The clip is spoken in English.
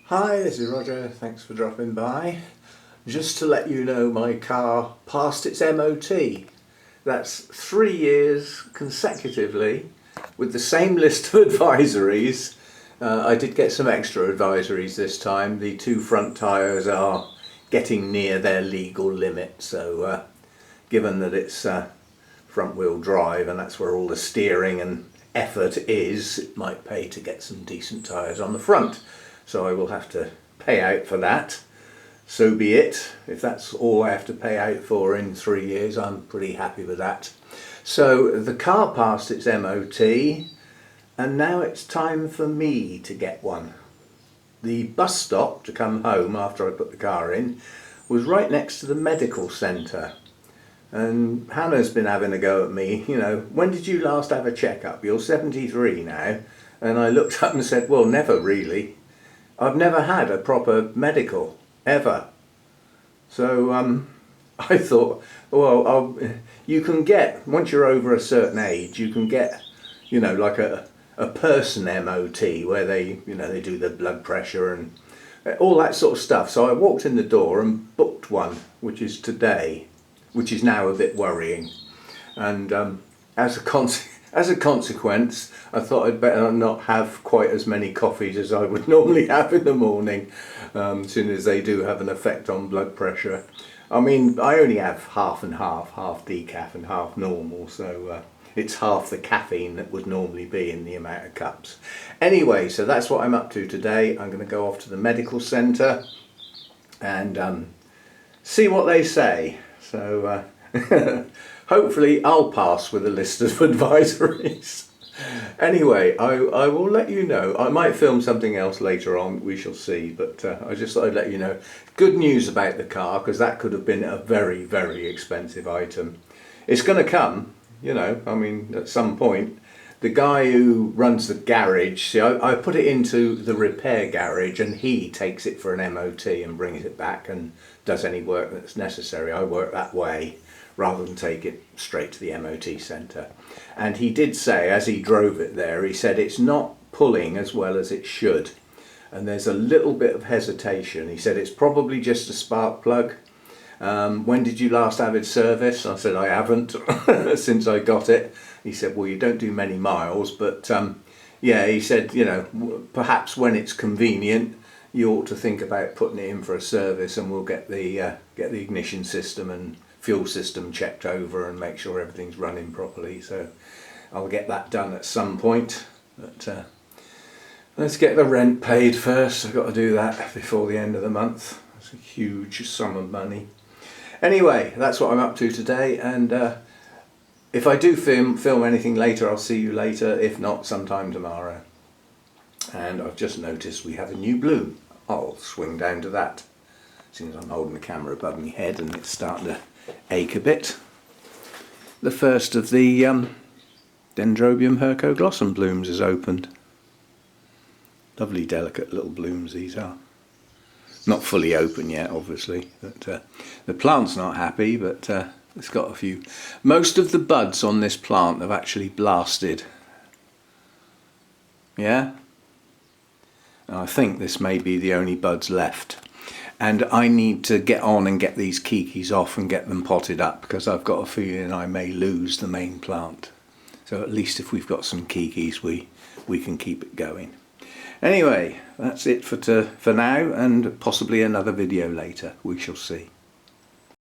Hi, this is Roger, thanks for dropping by. Just to let you know, my car passed its MOT. That's 3 years consecutively with the same list of advisories. I did get some extra advisories this time. The two front tyres are getting near their legal limit, so given that it's front wheel drive and that's where all the steering and effort is, it might pay to get some decent tyres on the front. So I will have to pay out for that. So be it. If that's all I have to pay out for in 3 years, I'm pretty happy with that. So the car passed its MOT and now it's time for me to get one. The bus stop to come home after I put the car in was right next to the medical centre. And Hannah's been having a go at me, you know, when did you last have a checkup? You're 73 now. And I looked up and said, well, never really. I've never had a proper medical, ever. So I thought, well, you can get, once you're over a certain age, you can get, you know, like a person MOT where they, you know, they do the blood pressure and all that sort of stuff. So I walked in the door and booked one, which is today, which is now a bit worrying. And as a consequence, I thought I'd better not have quite as many coffees as I would normally have in the morning, seeing as they do have an effect on blood pressure. I mean, I only have half and half decaf and half normal, so it's half the caffeine that would normally be in the amount of cups. Anyway, so that's what I'm up to today. I'm going to go off to the medical centre and see what they say. So hopefully I'll pass with a list of advisories. Anyway, I will let you know. I might film something else later on, we shall see, but I just thought I'd let you know. Good news about the car, because that could have been a very, very expensive item. It's going to come, you know, I mean, at some point. The guy who runs the garage, see, I put it into the repair garage and he takes it for an MOT and brings it back and does any work that's necessary. I work that way, rather than take it straight to the MOT centre. And he did say, as he drove it there, he said it's not pulling as well as it should. And there's a little bit of hesitation. He said it's probably just a spark plug. When did you last have it serviced? I said I haven't since I got it. He said, well, you don't do many miles, but yeah, he said, you know, perhaps when it's convenient, you ought to think about putting it in for a service, and we'll get the ignition system and fuel system checked over and make sure everything's running properly. So I'll get that done at some point, but let's get the rent paid first. I've got to do that before the end of the month. That's a huge sum of money. Anyway, that's what I'm up to today, and if I do film anything later, I'll see you later. If not, sometime tomorrow. And I've just noticed we have a new bloom. I'll swing down to that, since I'm holding the camera above my head and it's starting to ache a bit. The first of the Dendrobium hercoglossum blooms is opened. Lovely delicate little blooms these are. Not fully open yet, obviously, but the plant's not happy, but it's got a few. Most of the buds on this plant have actually blasted. Yeah? And I think this may be the only buds left. And I need to get on and get these kikis off and get them potted up, because I've got a feeling I may lose the main plant. So at least if we've got some kikis, we can keep it going. Anyway, that's it for now, and possibly another video later. We shall see.